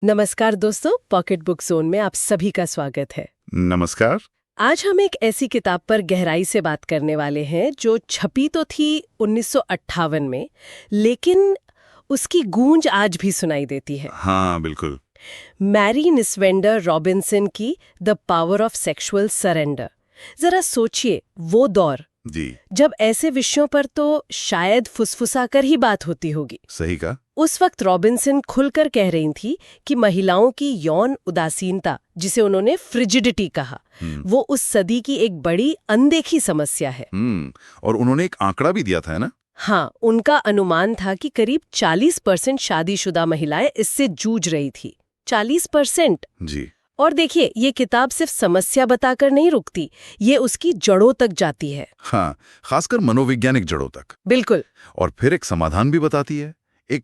नमस्कार दोस्तों, pocket book zone में आप सभी का स्वागत है। नमस्कार। आज हम एक ऐसी किताब पर गहराई से बात करने वाले हैं जो छपी तो थी 1958 में, लेकिन उसकी गूंज आज भी सुनाई देती है। हाँ, बिल्कुल। मैरी निस्वेंडर रॉबिन्सन की the power of sexual surrender. जरा सोचिए, वो दौर जी, जब ऐसे विषयों पर तो शायद फुसफुसाकर ही बात होती होगी। सही कहा। उस वक्त रॉबिन्सन खुलकर कह रही थी कि महिलाओं की यौन उदासीनता, जिसे उन्होंने फ्रिजिडिटी कहा, वो उस सदी की एक बड़ी अनदेखी समस्या है। और उन्होंने एक आंकड़ा भी दिया था, है ना? हाँ, उनका अनुमान था कि करीब 40% शादीशुदा महिलाएं इससे जूझ रही थी। 40%। जी। और देखिए, ये किताब सिर्फ समस्या बताकर नहीं रुकती, ये उसकी जड़ों तक जाती है। हाँ, खासकर मनोवैज्ञानिक जड़ों तक। बिल्कुल। और फिर एक समाधान भी बताती है। एक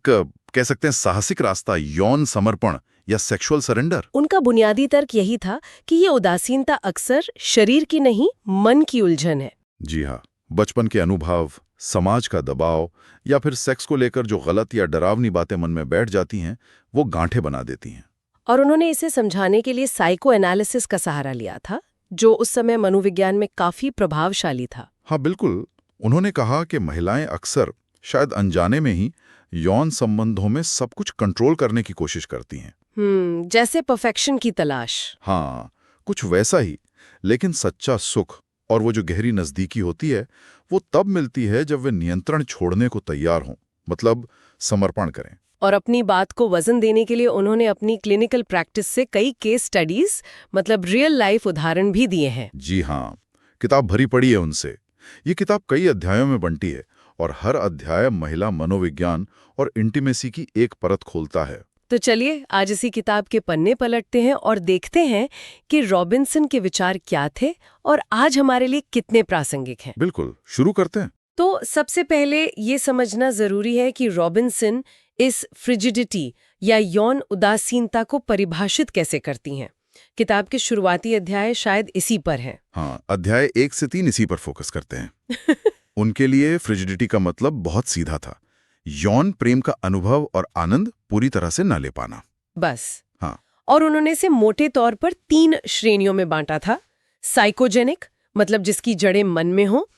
कह सकते हैं साहसिक रास्ता, यौन समर्पण या सेक्सुअल सरेंडर। उनका बुनियादी तर्क यही था कि ये उदासीनता अक्सर शरीर की नहीं, मन की उलझन है। जी हाँ, बचपन के अनुभव, समाज का दबाव या फिर सेक्स को लेकर जो गलत या डरावनी बातें मन में बैठ जाती हैं, वो गांठें बना देती हैं। और उन्होंने इसे समझाने के लिए साइको एनालिसिस का सहारा लिया था, जो उस समय मनोविज्ञान में काफी प्रभावशाली था। हाँ, बिल्कुल। उन्होंने कहा कि महिलाएं अक्सर शायद अनजाने में ही यौन संबंधों में सब कुछ कंट्रोल करने की कोशिश करती हैं। जैसे परफेक्शन की तलाश। हाँ, कुछ वैसा ही। लेकिन सच्चा सुख और वो जो गहरी नज़दीकी होती है, वो तब मिलती है जब वे नियंत्रण छोड़ने को तैयार हों, मतलब समर्पण करें। और अपनी बात को वजन देने के लिए उन्होंने अपनी क्लिनिकल प्रैक्टिस से कई केस स्टडीज, मतलब रियल लाइफ उदाहरण भी दिए हैं। जी हाँ, किताब भरी पड़ी है उनसे। ये किताब कई अध्यायों में बंटी है और हर अध्याय महिला मनोविज्ञान और इंटीमेसी की एक परत खोलता है। तो चलिए आज इसी किताब के पन्ने पलटते हैं और देखते हैं कि रॉबिन्सन के विचार क्या थे और आज हमारे लिए कितने प्रासंगिक हैं। बिल्कुल, शुरू करते हैं। तो सबसे पहले ये समझना जरूरी है कि रॉबिन्सन इस फ्रिजिडिटी या यौन उदासीनता को परिभाषित कैसे करती हैं। किताब के शुरुआती अध्याय शायद इसी पर हैं। हाँ, अध्याय 1 से 3 इसी पर फोकस करते हैं। उनके लिए फ्रिजिडिटी का मतलब बहुत सीधा था, यौन प्रेम का अनुभव और आनंद पूरी तरह से न ले पाना। बस। हाँ। और उन्होंने इसे मोटे तौर पर 3 श्रेणियों में बांटा था। साइकोजेनिक, मतलब जिसकी जड़ें मन में हो,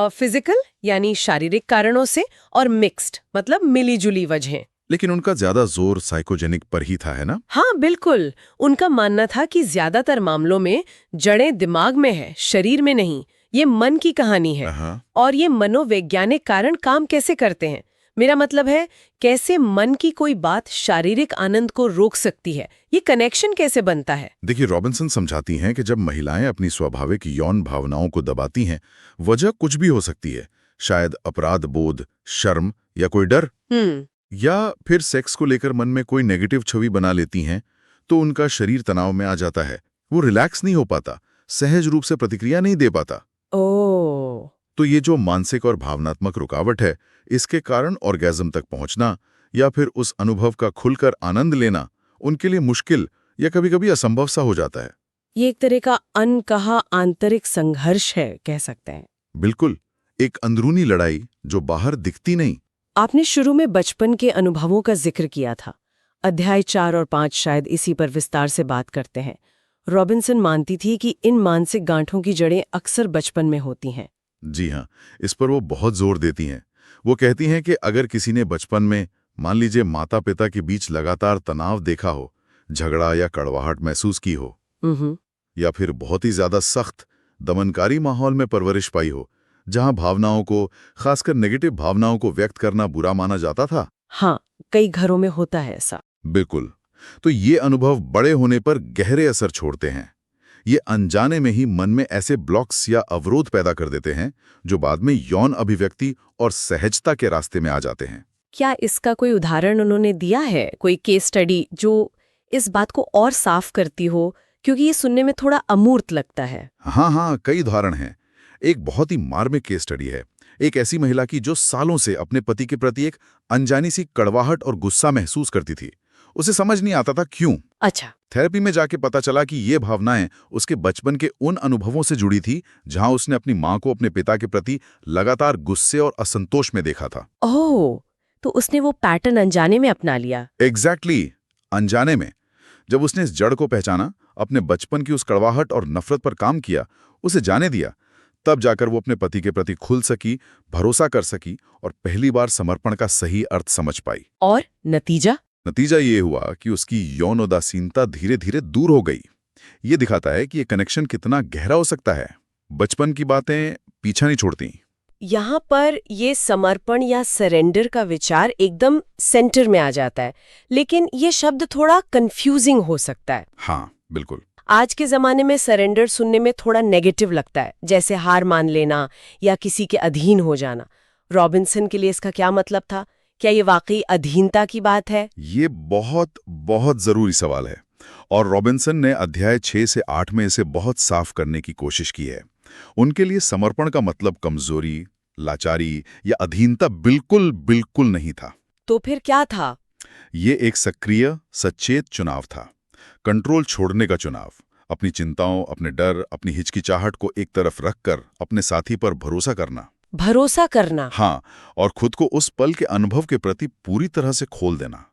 फिजिकल यानी शारीरिक कारणों से, और मिक्स्ड मतलब मिली जुली वजहें। लेकिन उनका ज्यादा जोर साइकोजेनिक पर ही था, है ना? हाँ बिल्कुल। उनका मानना था कि ज्यादातर मामलों में जड़ें दिमाग में है, शरीर में नहीं। ये मन की कहानी है। और ये मनोवैज्ञानिक कारण काम कैसे करते हैं, मेरा मतलब है कैसे मन की कोई बात शारीरिक आनंद को रोक सकती है, ये कनेक्शन कैसे बनता है। देखिए, रॉबिन्सन समझाती हैं कि जब महिलाएं अपनी स्वाभाविक यौन भावनाओं को दबाती हैं, वजह कुछ भी हो सकती है। शायद अपराध बोध, शर्म या कोई डर, या फिर सेक्स को लेकर मन में कोई नेगेटिव छवि बना लेती हैं, तो उनका शरीर तनाव में आ जाता है। वो रिलैक्स नहीं हो पाता, सहज रूप से प्रतिक्रिया नहीं दे पाता। ओह। तो ये जो मानसिक और भावनात्मक रुकावट है, इसके कारण ऑर्गेज्म तक पहुंचना या फिर उस अनुभव का खुलकर आनंद लेना उनके लिए मुश्किल या कभी-कभी असंभव सा हो जाता है। ये एक तरह का अनकहा आंतरिक संघर्ष है, कह सकते हैं। बिल्कुल, एक अंदरूनी लड़ाई जो बाहर दिखती नहीं। आपने शुरू में बचपन के अनुभवों का जिक्र किया था। अध्याय 4 और 5 शायद इसी पर विस्तार से बात करते हैं। रॉबिन्सन मानती थी कि इन मानसिक गांठों की जड़ें अक्सर बचपन में होती हैं। जी हाँ, इस पर वो बहुत जोर देती हैं। वो कहती हैं कि अगर किसी ने बचपन में, मान लीजिए, माता पिता के बीच लगातार तनाव देखा हो, झगड़ा या कड़वाहट महसूस की हो, या फिर बहुत ही ज्यादा सख्त दमनकारी माहौल में परवरिश पाई हो, जहां भावनाओं को, खासकर नेगेटिव भावनाओं को व्यक्त करना बुरा माना जाता था। हाँ, कई घरों में होता है ऐसा। बिल्कुल। तो ये अनुभव बड़े होने पर गहरे असर छोड़ते हैं। ये अनजाने में ही मन में ऐसे ब्लॉक्स या अवरोध पैदा कर देते हैं जो बाद में यौन अभिव्यक्ति और सहजता के रास्ते में आ जाते हैं। क्या इसका कोई उदाहरण उन्होंने दिया है, कोई केस स्टडी जो इस बात को और साफ करती हो, क्योंकि ये सुनने में थोड़ा अमूर्त लगता है। हाँ, कई उदाहरण हैं। एक बहुत ही मार्मिक केस स्टडी है। एक ऐसी महिला की जो सालों से अपने पति के प्रति एक अनजानी सी कड़वाहट और गुस्सा महसूस करती थी। उसे समझ नहीं आता था क्यों। अच्छा। थेरेपी में जाके पता चला कि ये भावनाएं उसके बचपन के उन अनुभवों से जुड़ी थी जहां उसने अपनी मां को अपने पिता के प्रति लगातार गुस्से और असंतोष में देखा था। ओह, तो उसने वो पैटर्न अनजाने में अपना लिया। एग्जैक्टली। अनजाने में जब उसने इस जड़ को पहचाना, अपने बचपन की उस कड़वाहट और नफरत पर काम किया, उसे जाने दिया, तब जाकर वो अपने पति के प्रति खुल सकी, भरोसा कर सकी और पहली बार समर्पण का सही अर्थ समझ पाई। और नतीजा? नतीजा ये हुआ कि उसकी यौन उदासीनता धीरे धीरे दूर हो गई। ये दिखाता है कि ये कनेक्शन कितना गहरा हो सकता है। बचपन की बातें पीछा नहीं छोड़ती। यहाँ पर ये समर्पण या सरेंडर का विचार एकदम सेंटर में आ जाता है, लेकिन ये शब्द थोड़ा कंफ्यूजिंग हो सकता है। हाँ, बिल्कुल। आज के जमाने में सरेंडर सुनने में थोड़ा नेगेटिव लगता है, जैसे हार मान लेना या किसी के अधीन हो जाना। रॉबिन्सन के लिए इसका क्या मतलब था? क्या ये वाकई अधीनता की बात है? ये बहुत बहुत जरूरी सवाल है और रॉबिन्सन ने अध्याय 6 से 8 में इसे बहुत साफ करने की कोशिश की है। उनके लिए समर्पण का मतलब कमजोरी, लाचारी या अधीनता बिल्कुल बिल्कुल नहीं था। तो फिर क्या था? ये एक सक्रिय, सचेत चुनाव था। कंट्रोल छोड़ने का चुनाव, अपनी चिंताओं, अपने डर, अपनी हिचकिचाहट को एक तरफ रखकर अपने साथी पर भरोसा करना। भरोसा करना? हाँ, और खुद को उस पल के अनुभव के प्रति पूरी तरह से खोल देना।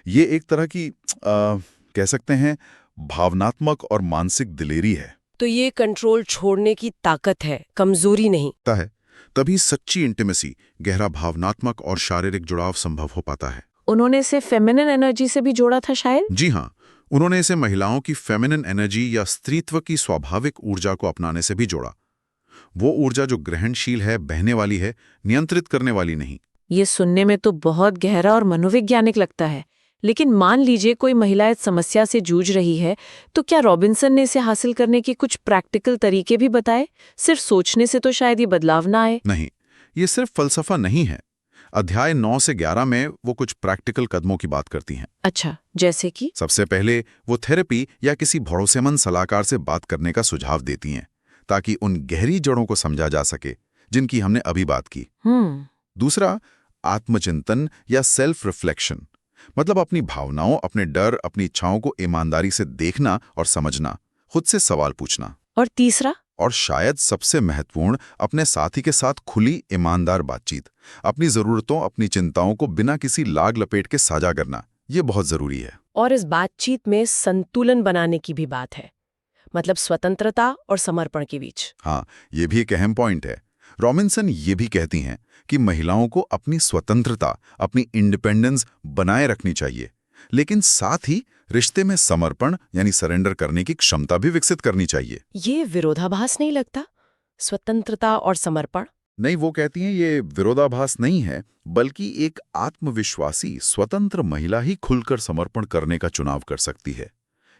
ये एक तरह की कह सकते हैं भावनात्मक और मानसिक दिलेरी है। तो ये कंट्रोल छोड़ने की ताकत है, कमजोरी नहीं। है तभी सच्ची इंटीमेसी, गहरा भावनात्मक और शारीरिक जुड़ाव संभव हो पाता है। उन्होंने इसे फेमिनिन एनर्जी से भी जोड़ा था शायद? जी हाँ, उन्होंने इसे महिलाओं की फेमिनिन एनर्जी या स्त्रीत्व की स्वाभाविक ऊर्जा को अपनाने से भी जोड़ा। वो ऊर्जा जो ग्रहणशील है, बहने वाली है, नियंत्रित करने वाली नहीं। ये सुनने में तो बहुत गहरा और मनोवैज्ञानिक लगता है, लेकिन मान लीजिए कोई महिला इस समस्या से जूझ रही है, तो क्या रॉबिन्सन ने इसे हासिल करने के कुछ प्रैक्टिकल तरीके भी बताए? सिर्फ सोचने से तो शायद ये बदलाव ना आए। नहीं, ये सिर्फ फलसफा नहीं है। अध्याय 9 से 11 में वो कुछ प्रैक्टिकल कदमों की बात करती हैं। अच्छा, जैसे कि? सबसे पहले वो थेरेपी या किसी भरोसेमंद सलाहकार से बात करने का सुझाव देती हैं, ताकि उन गहरी जड़ों को समझा जा सके जिनकी हमने अभी बात की। दूसरा, आत्मचिंतन या सेल्फ रिफ्लेक्शन, मतलब अपनी भावनाओं, अपने डर, अपनी इच्छाओं को ईमानदारी से देखना और समझना, खुद से सवाल पूछना। और तीसरा, और शायद सबसे महत्वपूर्ण, अपने साथी के साथ खुली ईमानदार बातचीत, अपनी जरूरतों, अपनी चिंताओं को बिना किसी लाग लपेट के साझा करना, ये बहुत जरूरी है। और इस बातचीत में संतुलन बनाने की भी बात है, मतलब स्वतंत्रता और समर्पण के बीच। हाँ, ये भी एक अहम पॉइंट है। रॉबिन्सन ये भी कहती हैं कि महिलाओं को अपनी स्वतंत्रता, अपनी इंडिपेंडेंस बनाए रखनी चाहिए, लेकिन साथ ही रिश्ते में समर्पण यानी सरेंडर करने की क्षमता भी विकसित करनी चाहिए। ये विरोधाभास नहीं लगता? स्वतंत्रता और समर्पण? नहीं, वो कहती हैं ये विरोधाभास नहीं है, बल्कि एक आत्मविश्वासी, स्वतंत्र महिला ही खुलकर समर्पण करने का चुनाव कर सकती है।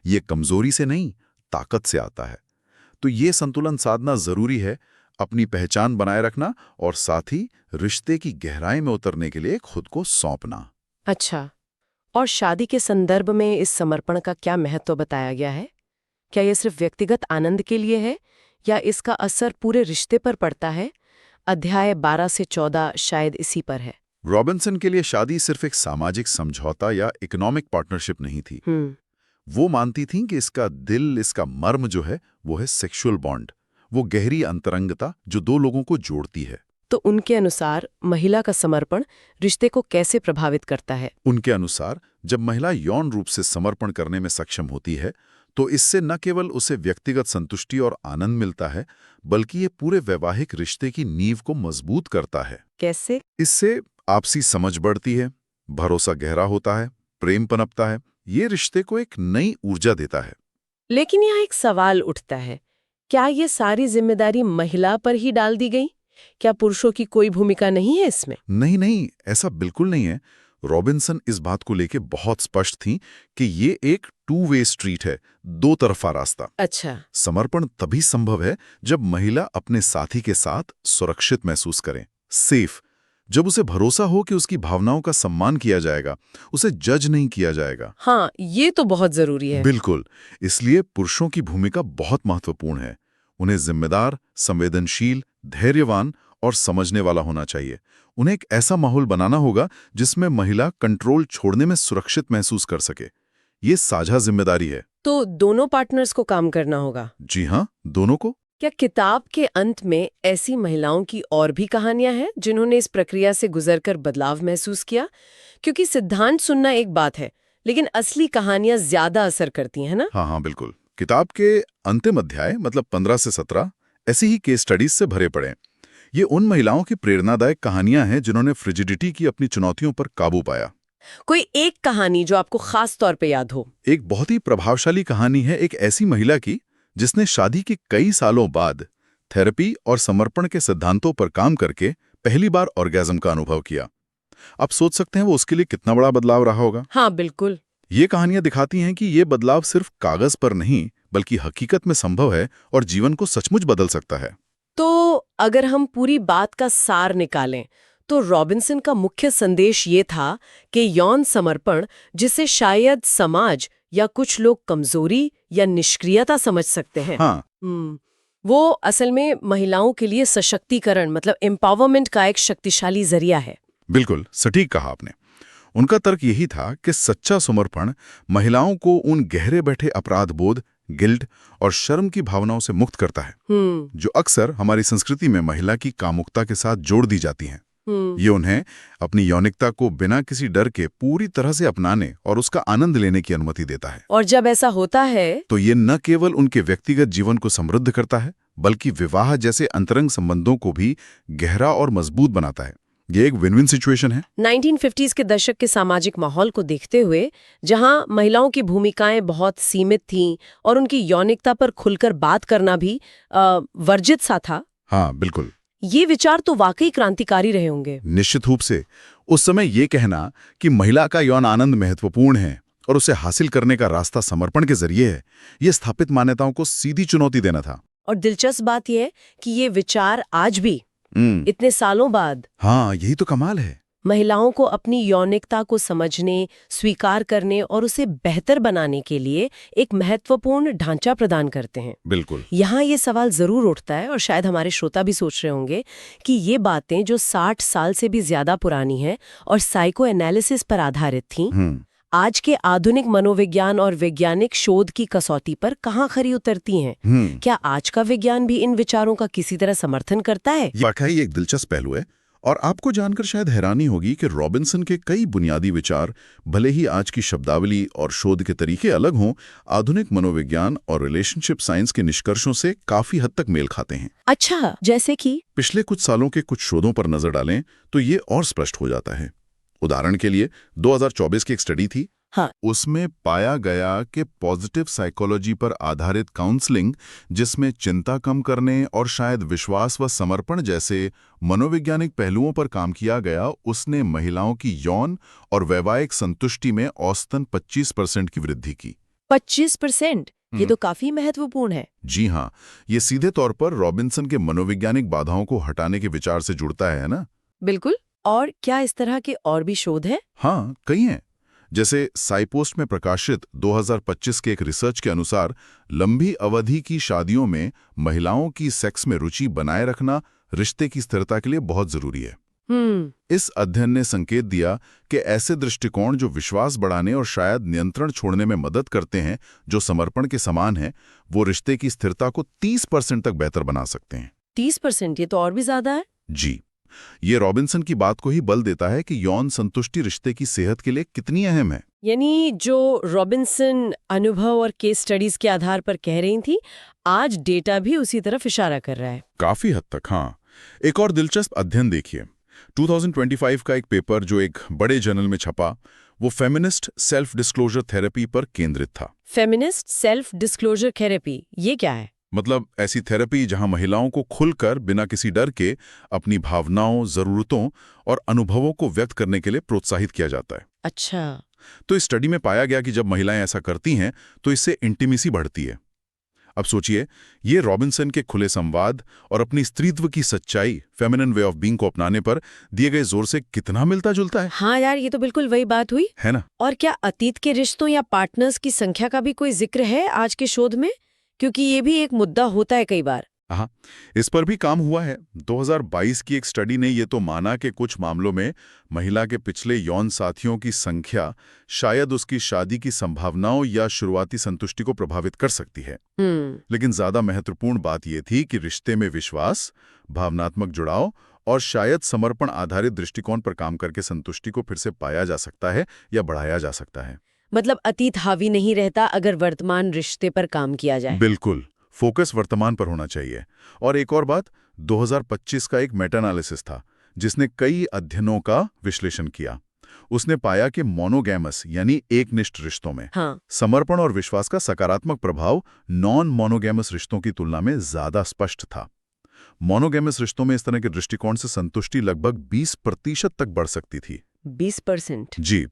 ये कमजोरी से नहीं, ताकत से आता है। तो ये संतुलन साधना जरूरी है, अपनी पहचान बनाए रखना और साथ ही रिश्ते की गहराई में उतरने के लिए खुद को सौंपना। अच्छा, और शादी के संदर्भ में इस समर्पण का क्या महत्व बताया गया है? क्या यह सिर्फ व्यक्तिगत आनंद के लिए है या इसका असर पूरे रिश्ते पर पड़ता है? अध्याय 12 से 14 शायद इसी पर है। रॉबिन्सन के लिए शादी सिर्फ एक सामाजिक समझौता या इकोनॉमिक पार्टनरशिप नहीं थी। वो मानती थीं कि इसका दिल, इसका मर्म जो है वो है सेक्सुअल बॉन्ड, वो गहरी अंतरंगता जो दो लोगों को जोड़ती है। तो उनके अनुसार महिला का समर्पण रिश्ते को कैसे प्रभावित करता है? उनके अनुसार जब महिला यौन रूप से समर्पण करने में सक्षम होती है तो इससे न केवल उसे व्यक्तिगत संतुष्टि और आनंद मिलता है, बल्कि ये पूरे वैवाहिक रिश्ते की नींव को मजबूत करता है। कैसे? इससे आपसी समझ बढ़ती है, भरोसा गहरा होता है, प्रेम पनपता है, ये रिश्ते को एक नई ऊर्जा देता है। लेकिन यहाँ एक सवाल उठता है, क्या ये सारी जिम्मेदारी महिला पर ही डाल दी गई? क्या पुरुषों की कोई भूमिका नहीं है इसमें? नहीं नहीं, ऐसा बिल्कुल नहीं है। रॉबिन्सन इस बात को लेके बहुत स्पष्ट थी कि ये एक टू वे स्ट्रीट है, दो तरफा रास्ता। अच्छा। समर्पण तभी संभव है जब महिला अपने साथी के साथ सुरक्षित महसूस करे, सेफ, जब उसे भरोसा हो कि उसकी भावनाओं का सम्मान किया जाएगा, उसे जज नहीं किया जाएगा। हाँ, ये तो बहुत जरूरी है। बिल्कुल। इसलिए पुरुषों की भूमिका बहुत महत्वपूर्ण है। उन्हें जिम्मेदार, संवेदनशील, धैर्यवान और समझने वाला होना चाहिए। उन्हें एक ऐसा माहौल बनाना होगा जिसमें महिला कंट्रोल छोड़ने में सुरक्षित महसूस कर सके। ये साझा जिम्मेदारी है। तो दोनों पार्टनर्स को काम करना होगा? जी हाँ, दोनों को। क्या किताब के अंत में ऐसी महिलाओं की और भी कहानियां हैं जिन्होंने इस प्रक्रिया से गुजरकर बदलाव महसूस किया? क्योंकि सिद्धांत सुनना एक बात है, लेकिन असली कहानियां ज्यादा असर करती हैं, है ना? हाँ हाँ बिल्कुल। किताब के अंतिम अध्याय मतलब 15 से 17 ऐसी ही केस स्टडीज से भरे पड़े हैं। ये उन महिलाओं की प्रेरणादायक कहानियां हैं जिन्होंने फ्रिजिडिटी की अपनी चुनौतियों पर काबू पाया। कोई एक कहानी जो आपको खास तौर पे याद हो? एक बहुत ही प्रभावशाली कहानी है एक ऐसी महिला की जिसने शादी के कई सालों बाद थेरेपी और समर्पण के सिद्धांतों पर काम करके पहली बार ऑर्गेज्म का अनुभव किया। आप सोच सकते हैं वो उसके लिए कितना बड़ा बदलाव रहा होगा। हाँ बिल्कुल। ये कहानियां दिखाती हैं कि ये बदलाव सिर्फ कागज पर नहीं बल्कि हकीकत में संभव है और जीवन को सचमुच बदल सकता है। तो अगर हम पूरी बात का सार निकालें तो रॉबिन्सन का मुख्य संदेश ये था कि यौन समर्पण, जिसे शायद समाज या कुछ लोग कमजोरी या निष्क्रियता समझ सकते हैं, हाँ वो असल में महिलाओं के लिए सशक्तिकरण मतलब एम्पावरमेंट का एक शक्तिशाली जरिया है। बिल्कुल सटीक कहा आपने। उनका तर्क यही था कि सच्चा समर्पण महिलाओं को उन गहरे बैठे अपराध बोध, गिल्ट और शर्म की भावनाओं से मुक्त करता है जो अक्सर हमारी संस्कृति में महिला की कामुकता के साथ जोड़ दी जाती हैं। ये उन्हें अपनी यौनिकता को बिना किसी डर के पूरी तरह से अपनाने और उसका आनंद लेने की अनुमति देता है। और जब ऐसा होता है तो ये न केवल उनके व्यक्तिगत जीवन को समृद्ध करता है बल्कि विवाह जैसे अंतरंग संबंधों को भी गहरा और मजबूत बनाता है। ये एक विन विन सिचुएशन है। 1950s के दशक के सामाजिक माहौल को देखते हुए, जहां महिलाओं की भूमिकाएं बहुत सीमित थीं और उनकी यौनिकता पर खुलकर बात करना भी वर्जित सा था। हाँ बिल्कुल। ये विचार तो वाकई क्रांतिकारी रहे होंगे। निश्चित रूप से। उस समय ये कहना कि महिला का यौन आनंद महत्वपूर्ण है और उसे हासिल करने का रास्ता समर्पण के जरिए है, ये स्थापित मान्यताओं को सीधी चुनौती देना था। और दिलचस्प बात यह कि ये विचार आज भी इतने सालों बाद, हाँ यही तो कमाल है, महिलाओं को अपनी यौनिकता को समझने, स्वीकार करने और उसे बेहतर बनाने के लिए एक महत्वपूर्ण ढांचा प्रदान करते हैं। बिल्कुल। यहाँ ये सवाल जरूर उठता है और शायद हमारे श्रोता भी सोच रहे होंगे कि ये बातें जो 60 साल से भी ज्यादा पुरानी हैं और साइको एनालिसिस पर आधारित थीं, आज के आधुनिक मनोविज्ञान और वैज्ञानिक शोध की कसौटी पर कहाँ खरी उतरती हैं? क्या आज का विज्ञान भी इन विचारों का किसी तरह समर्थन करता है? वाकई एक दिलचस्प पहलू है और आपको जानकर शायद हैरानी होगी कि रॉबिन्सन के कई बुनियादी विचार भले ही आज की शब्दावली और शोध के तरीके अलग हों, आधुनिक मनोविज्ञान और रिलेशनशिप साइंस के निष्कर्षों से काफी हद तक मेल खाते हैं। अच्छा, जैसे कि पिछले कुछ सालों के कुछ शोधों पर नजर डालें तो ये और स्पष्ट हो जाता है। उदाहरण के लिए 2024 की एक स्टडी थी। हाँ। उसमें पाया गया कि पॉजिटिव साइकोलॉजी पर आधारित काउंसलिंग, जिसमें चिंता कम करने और शायद विश्वास व समर्पण जैसे मनोवैज्ञानिक पहलुओं पर काम किया गया, उसने महिलाओं की यौन और वैवाहिक संतुष्टि में औसतन 25% की वृद्धि की। 25%? ये तो काफी महत्वपूर्ण है। जी हाँ, ये सीधे तौर पर रॉबिन्सन के मनोवैज्ञानिक बाधाओं को हटाने के विचार से जुड़ता है ना? बिल्कुल। और क्या इस तरह के और भी शोध हैं? हाँ, कई हैं। जैसे साइपोस्ट में प्रकाशित 2025 के एक रिसर्च के अनुसार लंबी अवधि की शादियों में महिलाओं की सेक्स में रुचि बनाए रखना रिश्ते की स्थिरता के लिए बहुत जरूरी है। इस अध्ययन ने संकेत दिया कि ऐसे दृष्टिकोण जो विश्वास बढ़ाने और शायद नियंत्रण छोड़ने में मदद करते हैं, जो समर्पण के समान है, वो रिश्ते की स्थिरता को 30% तक बेहतर बना सकते हैं। 30%? ये तो और भी ज्यादा है। जी, ये रॉबिन्सन की बात को ही बल देता है कि यौन संतुष्टि रिश्ते की सेहत के लिए कितनी अहम है। यानी जो रॉबिन्सन अनुभव और केस स्टडीज के आधार पर कह रही थी, आज डेटा भी उसी तरफ इशारा कर रहा है। काफी हद तक, हाँ। एक और दिलचस्प अध्ययन देखिए, 2025 का एक पेपर जो एक बड़े जर्नल में छपा, वो फेमिनिस्ट सेल्फ डिस्क्लोजर थेरेपी पर केंद्रित था। फेमिनिस्ट सेल्फ डिस्क्लोजर थेरेपी, ये क्या है? मतलब ऐसी थेरेपी जहां महिलाओं को खुलकर बिना किसी डर के अपनी भावनाओं, जरूरतों और अनुभवों को व्यक्त करने के लिए प्रोत्साहित किया जाता है। अच्छा। तो इस स्टडी में पाया गया कि जब महिलाएं ऐसा करती हैं तो इससे इंटीमेसी बढ़ती है। अब सोचिए, ये रॉबिन्सन के खुले संवाद और अपनी स्त्रीत्व की सच्चाई, फेमिनिन वे ऑफ बीइंग को अपनाने पर दिए गए जोर से कितना मिलता जुलता है। हाँ यार, ये तो बिल्कुल वही बात हुई, है ना? और क्या अतीत के रिश्तों या पार्टनर्स की संख्या का भी कोई जिक्र है आज के शोध में? क्योंकि ये भी एक मुद्दा होता है कई बार। हाँ, इस पर भी काम हुआ है। 2022 की एक स्टडी ने ये तो माना कि कुछ मामलों में महिला के पिछले यौन साथियों की संख्या शायद उसकी शादी की संभावनाओं या शुरुआती संतुष्टि को प्रभावित कर सकती है। लेकिन ज्यादा महत्वपूर्ण बात यह थी कि रिश्ते में विश्वास, भावनात्मक जुड़ाव और शायद समर्पण आधारित दृष्टिकोण पर काम करके संतुष्टि को फिर से पाया जा सकता है या बढ़ाया जा सकता है। मतलब अतीत हावी नहीं रहता अगर वर्तमान रिश्ते पर काम किया जाए। बिल्कुल, फोकस वर्तमान पर होना चाहिए। और एक और बात, 2025 का एक मेटा एनालिसिस था जिसने कई अध्ययनों का विश्लेषण किया। उसने पाया कि मोनोगैमस यानी एकनिष्ठ रिश्तों में समर्पण और विश्वास का सकारात्मक प्रभाव नॉन मोनोगैमस रिश्तों की तुलना में ज्यादा स्पष्ट था। मोनोगैमस रिश्तों में इस तरह के दृष्टिकोण से संतुष्टि लगभग 20% तक बढ़ सकती थी। 20%? जी,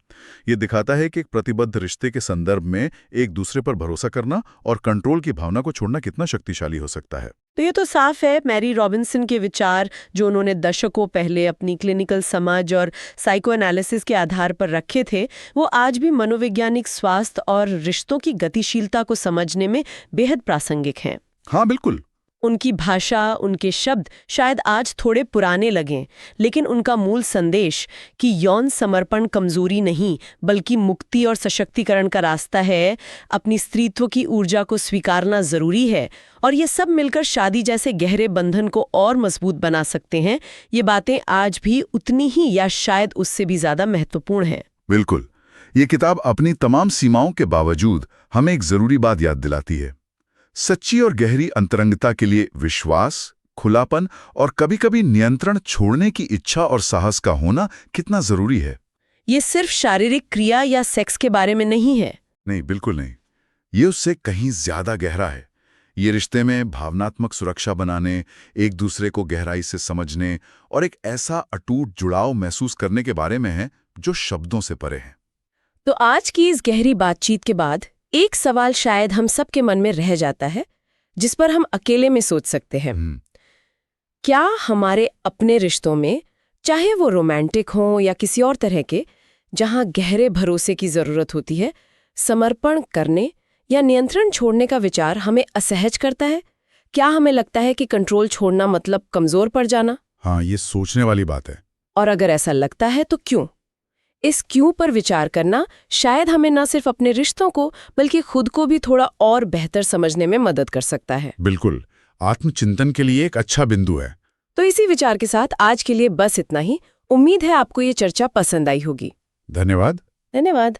ये दिखाता है कि एक प्रतिबद्ध रिश्ते के संदर्भ में एक दूसरे पर भरोसा करना और कंट्रोल की भावना को छोड़ना कितना शक्तिशाली हो सकता है। तो ये तो साफ है मैरी रॉबिन्सन के विचार जो उन्होंने दशकों पहले अपनी क्लिनिकल समझ और साइको एनालिसिस के आधार पर रखे थे, वो आज भी मनोवैज्ञानिक स्वास्थ्य और रिश्तों की गतिशीलता को समझने में बेहद प्रासंगिक हैं। हाँ, बिल्कुल। उनकी भाषा, उनके शब्द शायद आज थोड़े पुराने लगें, लेकिन उनका मूल संदेश कि यौन समर्पण कमजोरी नहीं बल्कि मुक्ति और सशक्तिकरण का रास्ता है, अपनी स्त्रीत्व की ऊर्जा को स्वीकारना जरूरी है और ये सब मिलकर शादी जैसे गहरे बंधन को और मजबूत बना सकते हैं, ये बातें आज भी उतनी ही या शायद उससे भी ज्यादा महत्वपूर्ण हैं। बिल्कुल। ये किताब अपनी तमाम सीमाओं के बावजूद हमें एक जरूरी बात याद दिलाती है। सच्ची और गहरी अंतरंगता के लिए विश्वास, खुलापन और कभी-कभी नियंत्रण छोड़ने की इच्छा और साहस का होना कितना जरूरी है। ये सिर्फ शारीरिक क्रिया या सेक्स के बारे में नहीं है। नहीं, बिल्कुल नहीं। ये उससे कहीं ज्यादा गहरा है। ये रिश्ते में भावनात्मक सुरक्षा बनाने, एक दूसरे को गहराई से समझने और एक ऐसा अटूट जुड़ाव महसूस करने के बारे में है जो शब्दों से परे है। तो आज की इस गहरी बातचीत के बाद एक सवाल शायद हम सबके मन में रह जाता है, जिस पर हम अकेले में सोच सकते हैं। क्या हमारे अपने रिश्तों में, चाहे वो रोमांटिक हों या किसी और तरह के, जहां गहरे भरोसे की जरूरत होती है, समर्पण करने या नियंत्रण छोड़ने का विचार हमें असहज करता है? क्या हमें लगता है कि कंट्रोल छोड़ना मतलब कमजोर पड़ जाना? हाँ, ये सोचने वाली बात है। और अगर ऐसा लगता है तो क्यों? इस क्यों पर विचार करना शायद हमें न सिर्फ अपने रिश्तों को बल्कि खुद को भी थोड़ा और बेहतर समझने में मदद कर सकता है। बिल्कुल, आत्मचिंतन के लिए एक अच्छा बिंदु है। तो इसी विचार के साथ आज के लिए बस इतना ही। उम्मीद है आपको ये चर्चा पसंद आई होगी। धन्यवाद। धन्यवाद।